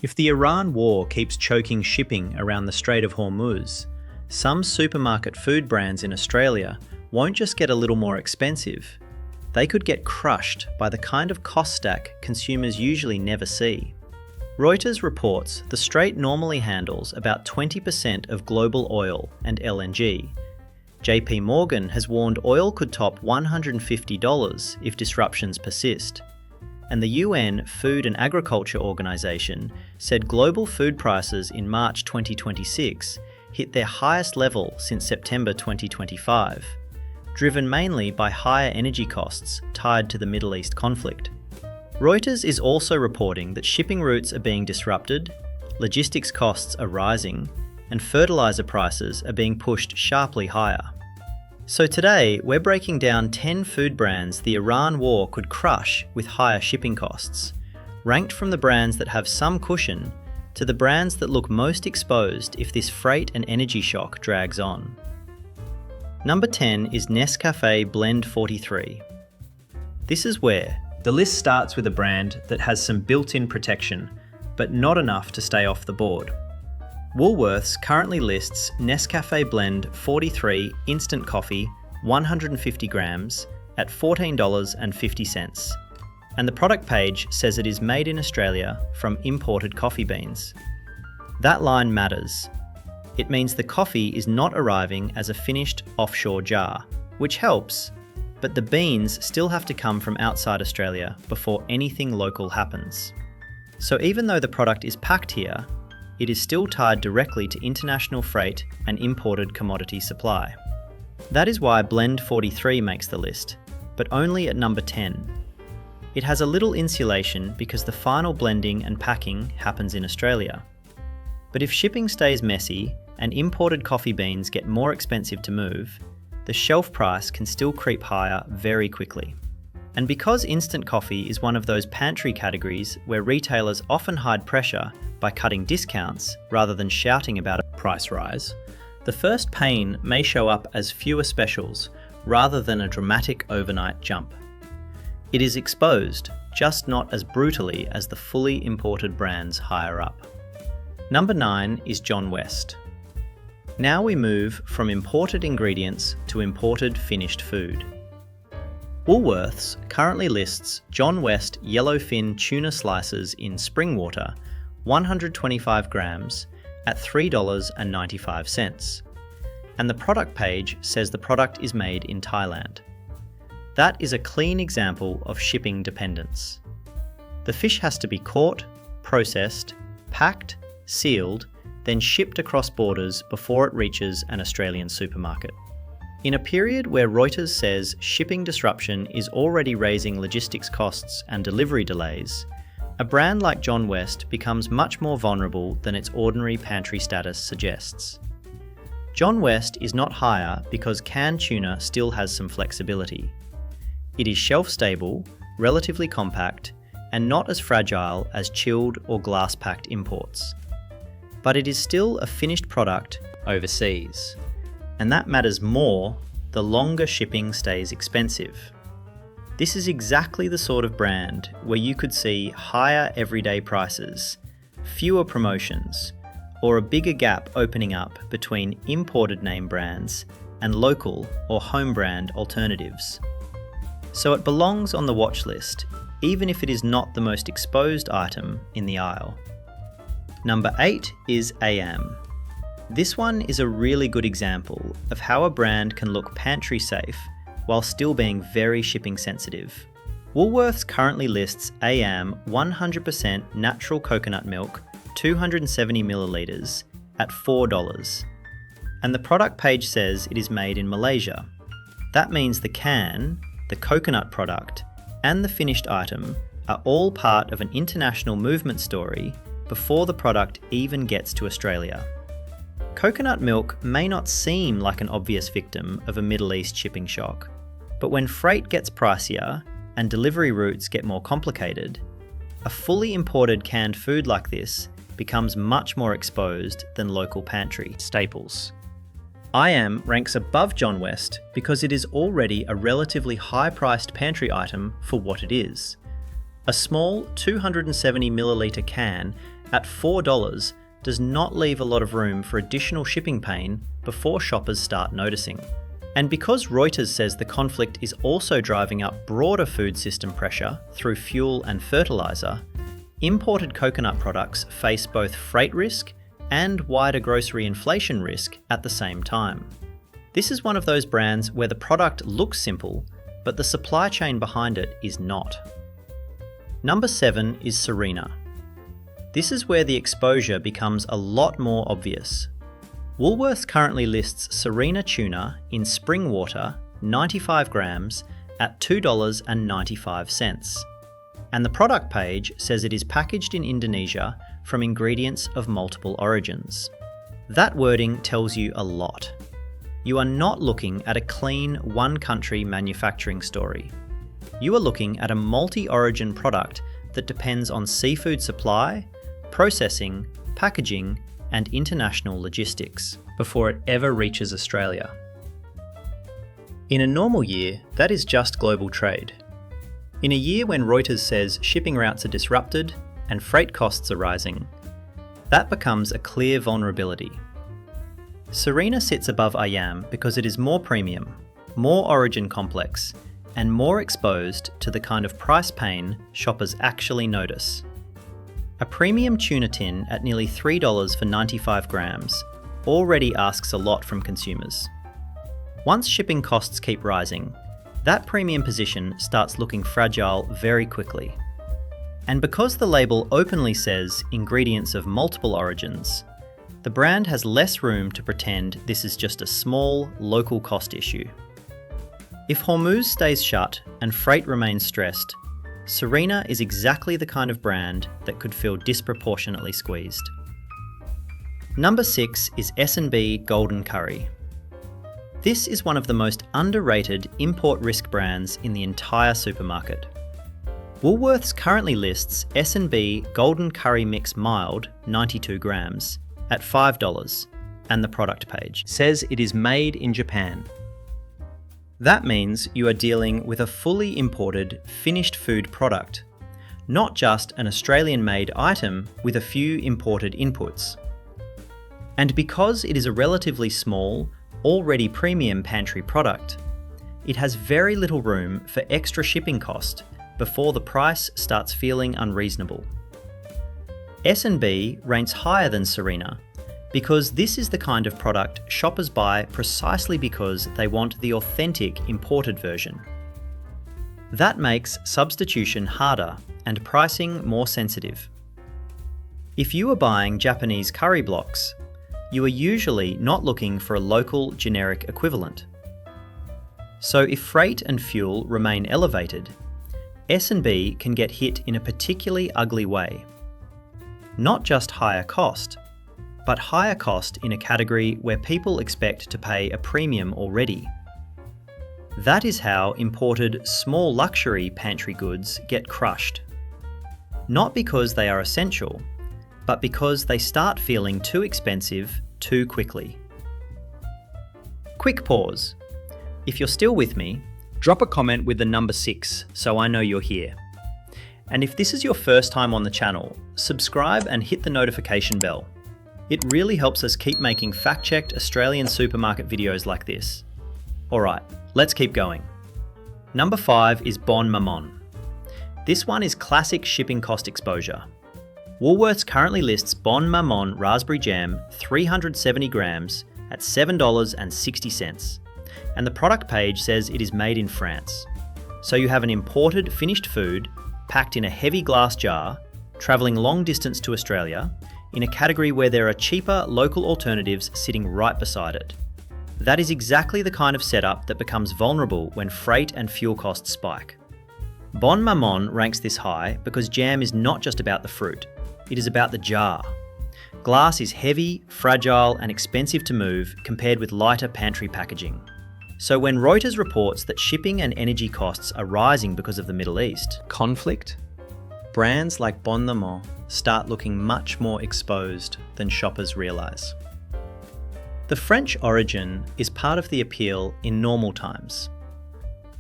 If the Iran war keeps choking shipping around the Strait of Hormuz, some supermarket food brands in Australia won't just get a little more expensive, they could get crushed by the kind of cost stack consumers usually never see. Reuters reports the Strait normally handles about 20% of global oil and LNG. JP Morgan has warned oil could top $150 if disruptions persist. And the UN Food and Agriculture Organization said global food prices in March 2026 hit their highest level since September 2025, driven mainly by higher energy costs tied to the Middle East conflict. Reuters is also reporting that shipping routes are being disrupted, logistics costs are rising, and fertilizer prices are being pushed sharply higher. So today, we're breaking down 10 food brands the Iran war could crush with higher shipping costs, ranked from the brands that have some cushion to the brands that look most exposed if this freight and energy shock drags on. Number 10 is Nescafe Blend 43. This is where the list starts with a brand that has some built-in protection, but not enough to stay off the board. Woolworths currently lists Nescafe Blend 43 instant coffee, 150 grams, at $14.50, and the product page says it is made in Australia from imported coffee beans. That line matters. It means the coffee is not arriving as a finished offshore jar, which helps, but the beans still have to come from outside Australia before anything local happens. So even though the product is packed here, it is still tied directly to international freight and imported commodity supply. That is why Blend 43 makes the list, but only at number 10. It has a little insulation because the final blending and packing happens in Australia. But if shipping stays messy and imported coffee beans get more expensive to move, the shelf price can still creep higher very quickly. And because instant coffee is one of those pantry categories where retailers often hide pressure by cutting discounts rather than shouting about a price rise, the first pain may show up as fewer specials rather than a dramatic overnight jump. It is exposed, just not as brutally as the fully imported brands higher up. Number 9 is John West. Now we move from imported ingredients to imported finished food. Woolworths currently lists John West yellowfin tuna slices in spring water, 125 grams, at $3.95. And the product page says the product is made in Thailand. That is a clean example of shipping dependence. The fish has to be caught, processed, packed, sealed, then shipped across borders before it reaches an Australian supermarket. In a period where Reuters says shipping disruption is already raising logistics costs and delivery delays, a brand like John West becomes much more vulnerable than its ordinary pantry status suggests. John West is not higher because canned tuna still has some flexibility. It is shelf-stable, relatively compact, and not as fragile as chilled or glass-packed imports. But it is still a finished product overseas. And that matters more the longer shipping stays expensive. This is exactly the sort of brand where you could see higher everyday prices, fewer promotions, or a bigger gap opening up between imported name brands and local or home brand alternatives. So it belongs on the watch list, even if it is not the most exposed item in the aisle. Number 8 is Ayam. This one is a really good example of how a brand can look pantry safe while still being very shipping sensitive. Woolworths currently lists Ayam 100% natural coconut milk, 270 millilitres, at $4. And the product page says it is made in Malaysia. That means the can, the coconut product, and the finished item are all part of an international movement story before the product even gets to Australia. Coconut milk may not seem like an obvious victim of a Middle East shipping shock, but when freight gets pricier and delivery routes get more complicated, a fully imported canned food like this becomes much more exposed than local pantry staples. Ayam ranks above John West because it is already a relatively high-priced pantry item for what it is. A small 270 milliliter can at $4 does not leave a lot of room for additional shipping pain before shoppers start noticing. And because Reuters says the conflict is also driving up broader food system pressure through fuel and fertiliser, imported coconut products face both freight risk and wider grocery inflation risk at the same time. This is one of those brands where the product looks simple, but the supply chain behind it is not. Number 7 is Sirena. This is where the exposure becomes a lot more obvious. Woolworths currently lists Sirena tuna in spring water, 95 grams, at $2.95. And the product page says it is packaged in Indonesia from ingredients of multiple origins. That wording tells you a lot. You are not looking at a clean one-country manufacturing story. You are looking at a multi-origin product that depends on seafood supply, processing, packaging, and international logistics before it ever reaches Australia. In a normal year, that is just global trade. In a year when Reuters says shipping routes are disrupted and freight costs are rising, that becomes a clear vulnerability. Sirena sits above Ayam because it is more premium, more origin complex, and more exposed to the kind of price pain shoppers actually notice. A premium tuna tin at nearly $3 for 95 grams already asks a lot from consumers. Once shipping costs keep rising, that premium position starts looking fragile very quickly. And because the label openly says ingredients of multiple origins, the brand has less room to pretend this is just a small, local cost issue. If Hormuz stays shut and freight remains stressed, Sirena is exactly the kind of brand that could feel disproportionately squeezed. Number 6 is S&B Golden Curry. This is one of the most underrated import risk brands in the entire supermarket. Woolworths currently lists S&B Golden Curry Mix Mild, 92 grams, at $5, and the product page says it is made in Japan. That means you are dealing with a fully imported, finished food product, not just an Australian-made item with a few imported inputs. And because it is a relatively small, already premium pantry product, it has very little room for extra shipping cost before the price starts feeling unreasonable. S&B ranks higher than Sirena because this is the kind of product shoppers buy precisely because they want the authentic imported version. That makes substitution harder and pricing more sensitive. If you are buying Japanese curry blocks, you are usually not looking for a local generic equivalent. So if freight and fuel remain elevated, S&B can get hit in a particularly ugly way. Not just higher cost, but higher cost in a category where people expect to pay a premium already. That is how imported small luxury pantry goods get crushed. Not because they are essential, but because they start feeling too expensive too quickly. Quick pause. If you're still with me, drop a comment with the number 6 so I know you're here. And if this is your first time on the channel, subscribe and hit the notification bell. It really helps us keep making fact-checked Australian supermarket videos like this. Alright, let's keep going. Number 5 is Bonne Maman. This one is classic shipping cost exposure. Woolworths currently lists Bonne Maman raspberry jam 370 grams at $7.60, and the product page says it is made in France. So you have an imported finished food packed in a heavy glass jar, travelling long distance to Australia, in a category where there are cheaper local alternatives sitting right beside it. That is exactly the kind of setup that becomes vulnerable when freight and fuel costs spike. Bonne Maman ranks this high because jam is not just about the fruit, it is about the jar. Glass is heavy, fragile, and expensive to move compared with lighter pantry packaging. So when Reuters reports that shipping and energy costs are rising because of the Middle East conflict, brands like Bonne Maman start looking much more exposed than shoppers realise. The French origin is part of the appeal in normal times.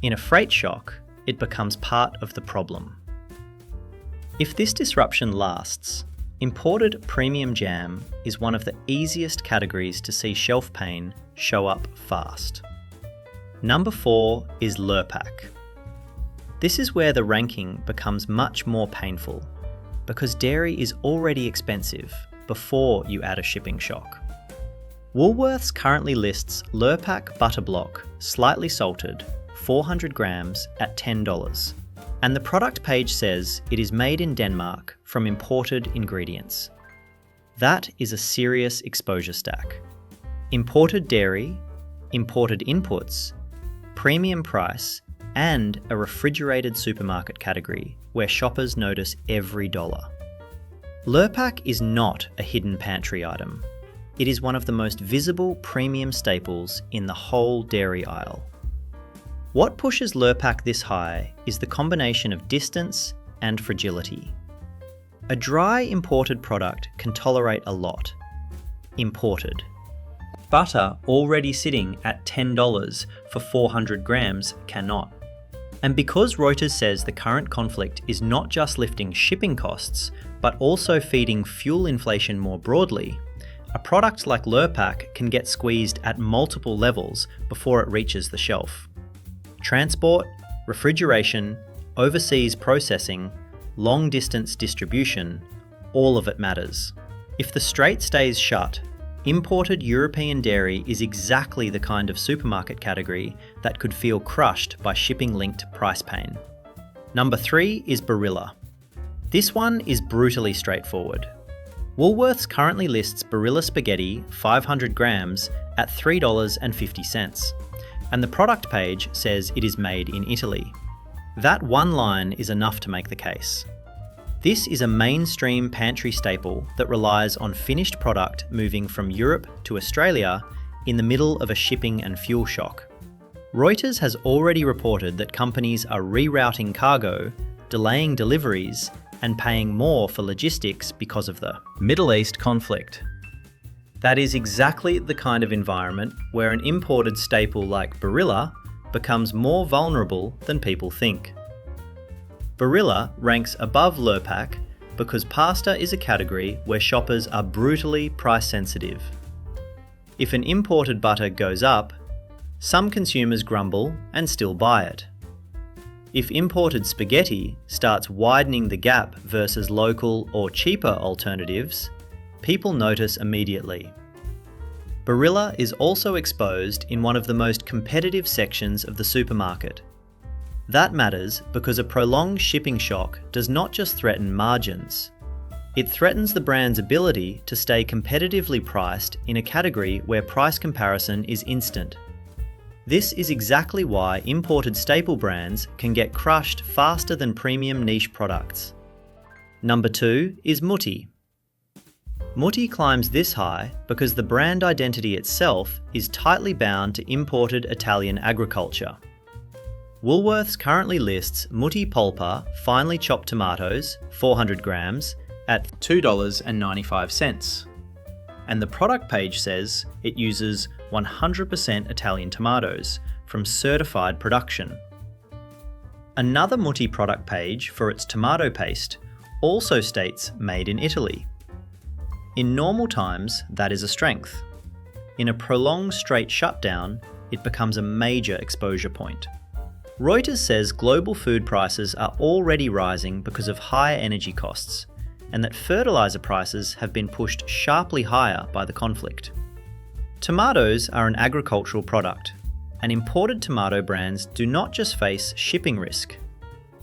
In a freight shock, it becomes part of the problem. If this disruption lasts, Imported premium jam is one of the easiest categories to see shelf pain show up fast. Number 4 is Lurpak. This is where the ranking becomes much more painful because dairy is already expensive before you add a shipping shock. Woolworths currently lists Lurpak butter block, slightly salted, 400 grams at $10. And the product page says it is made in Denmark from imported ingredients. That is a serious exposure stack. Imported dairy, imported inputs, premium price, and a refrigerated supermarket category where shoppers notice every dollar. Lurpak is not a hidden pantry item. It is one of the most visible premium staples in the whole dairy aisle. What pushes Lurpak this high is the combination of distance and fragility. A dry imported product can tolerate a lot. Imported. Butter already sitting at $10 for 400 grams cannot. And because Reuters says the current conflict is not just lifting shipping costs, but also feeding fuel inflation more broadly, a product like Lurpak can get squeezed at multiple levels before it reaches the shelf. Transport, refrigeration, overseas processing, long-distance distribution, all of it matters. If the strait stays shut, imported European dairy is exactly the kind of supermarket category that could feel crushed by shipping-linked price pain. Number 3 is Barilla. This one is brutally straightforward. Woolworths currently lists Barilla spaghetti 500 grams at $3.50. And the product page says it is made in Italy. That one line is enough to make the case. This is a mainstream pantry staple that relies on finished product moving from Europe to Australia in the middle of a shipping and fuel shock. Reuters has already reported that companies are rerouting cargo, delaying deliveries, and paying more for logistics because of the Middle East conflict. That is exactly the kind of environment where an imported staple like Barilla becomes more vulnerable than people think. Barilla ranks above Lurpak because pasta is a category where shoppers are brutally price sensitive. If an imported butter goes up, some consumers grumble and still buy it. If imported spaghetti starts widening the gap versus local or cheaper alternatives, people notice immediately. Barilla is also exposed in one of the most competitive sections of the supermarket. That matters because a prolonged shipping shock does not just threaten margins. It threatens the brand's ability to stay competitively priced in a category where price comparison is instant. This is exactly why imported staple brands can get crushed faster than premium niche products. Number 2 is Mutti. Mutti climbs this high because the brand identity itself is tightly bound to imported Italian agriculture. Woolworths currently lists Mutti Polpa finely chopped tomatoes, 400 grams, at $2.95. And the product page says it uses 100% Italian tomatoes from certified production. Another Mutti product page for its tomato paste also states made in Italy. In normal times, that is a strength. In a prolonged strait shutdown, it becomes a major exposure point. Reuters says global food prices are already rising because of higher energy costs, and that fertilizer prices have been pushed sharply higher by the conflict. Tomatoes are an agricultural product, and imported tomato brands do not just face shipping risk,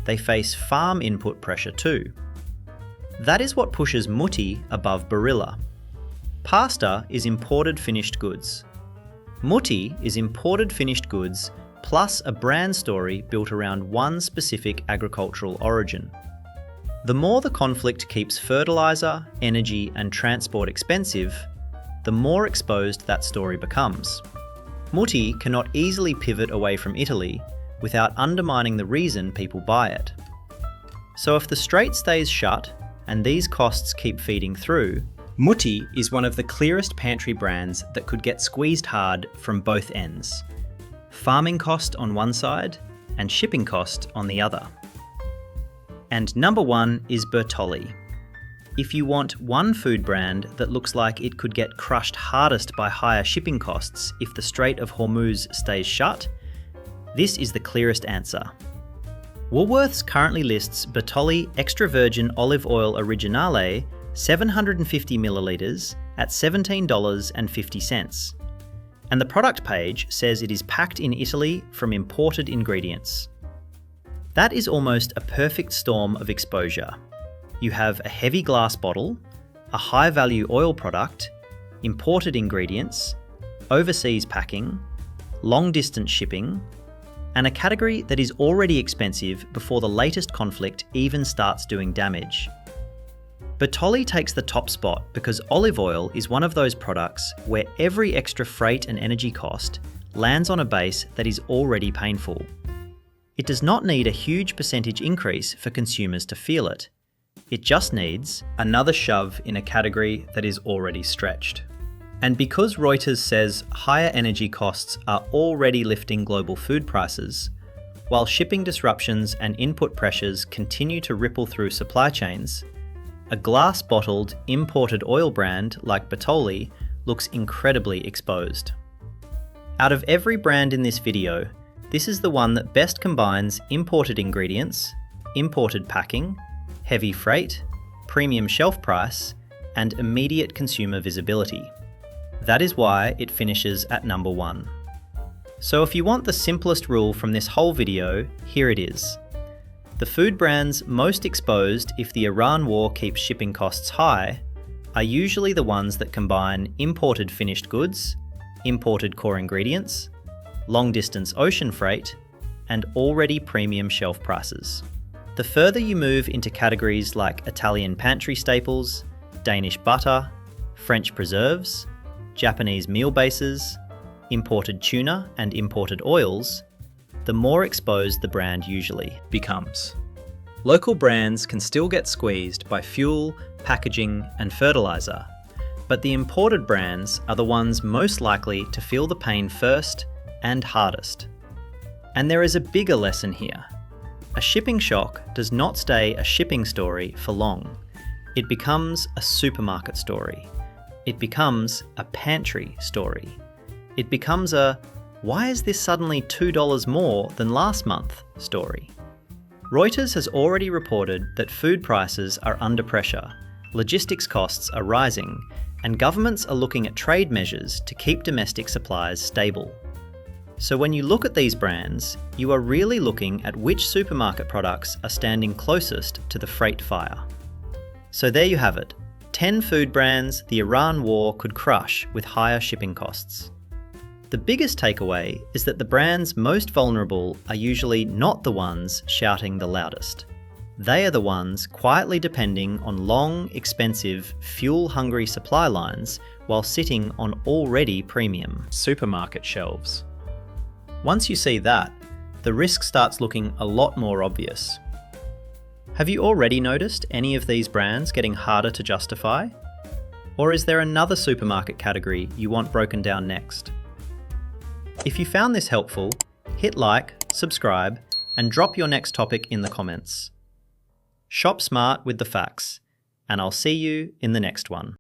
they face farm input pressure too. That is what pushes Mutti above Barilla. Pasta is imported finished goods. Mutti is imported finished goods plus a brand story built around one specific agricultural origin. The more the conflict keeps fertilizer, energy, and transport expensive, the more exposed that story becomes. Mutti cannot easily pivot away from Italy without undermining the reason people buy it. So if the strait stays shut and these costs keep feeding through, Mutti is one of the clearest pantry brands that could get squeezed hard from both ends. Farming cost on one side and shipping cost on the other. And number 1 is Bertolli. If you want one food brand that looks like it could get crushed hardest by higher shipping costs if the Strait of Hormuz stays shut, this is the clearest answer. Woolworths currently lists Bertolli extra virgin olive oil originale 750 millilitres at $17.50. And the product page says it is packed in Italy from imported ingredients. That is almost a perfect storm of exposure. You have a heavy glass bottle, a high-value oil product, imported ingredients, overseas packing, long-distance shipping, and a category that is already expensive before the latest conflict even starts doing damage. Bertolli takes the top spot because olive oil is one of those products where every extra freight and energy cost lands on a base that is already painful. It does not need a huge percentage increase for consumers to feel it. It just needs another shove in a category that is already stretched. And because Reuters says higher energy costs are already lifting global food prices, while shipping disruptions and input pressures continue to ripple through supply chains, a glass-bottled, imported oil brand like Bertolli looks incredibly exposed. Out of every brand in this video, this is the one that best combines imported ingredients, imported packing, heavy freight, premium shelf price, and immediate consumer visibility. That is why it finishes at number 1. So if you want the simplest rule from this whole video, here it is. The food brands most exposed if the Iran war keeps shipping costs high are usually the ones that combine imported finished goods, imported core ingredients, long-distance ocean freight, and already premium shelf prices. The further you move into categories like Italian pantry staples, Danish butter, French preserves, Japanese meal bases, imported tuna and imported oils, the more exposed the brand usually becomes. Local brands can still get squeezed by fuel, packaging, and fertilizer, but the imported brands are the ones most likely to feel the pain first and hardest. And there is a bigger lesson here. A shipping shock does not stay a shipping story for long. It becomes a supermarket story. It becomes a pantry story. It becomes a, why is this suddenly $2 more than last month story? Reuters has already reported that food prices are under pressure, logistics costs are rising, and governments are looking at trade measures to keep domestic supplies stable. So when you look at these brands, you are really looking at which supermarket products are standing closest to the freight fire. So there you have it. 10 food brands the Iran war could crush with higher shipping costs. The biggest takeaway is that the brands most vulnerable are usually not the ones shouting the loudest. They are the ones quietly depending on long, expensive, fuel-hungry supply lines while sitting on already premium supermarket shelves. Once you see that, the risk starts looking a lot more obvious. Have you already noticed any of these brands getting harder to justify? Or is there another supermarket category you want broken down next? If you found this helpful, hit like, subscribe, and drop your next topic in the comments. Shop smart with the facts, and I'll see you in the next one.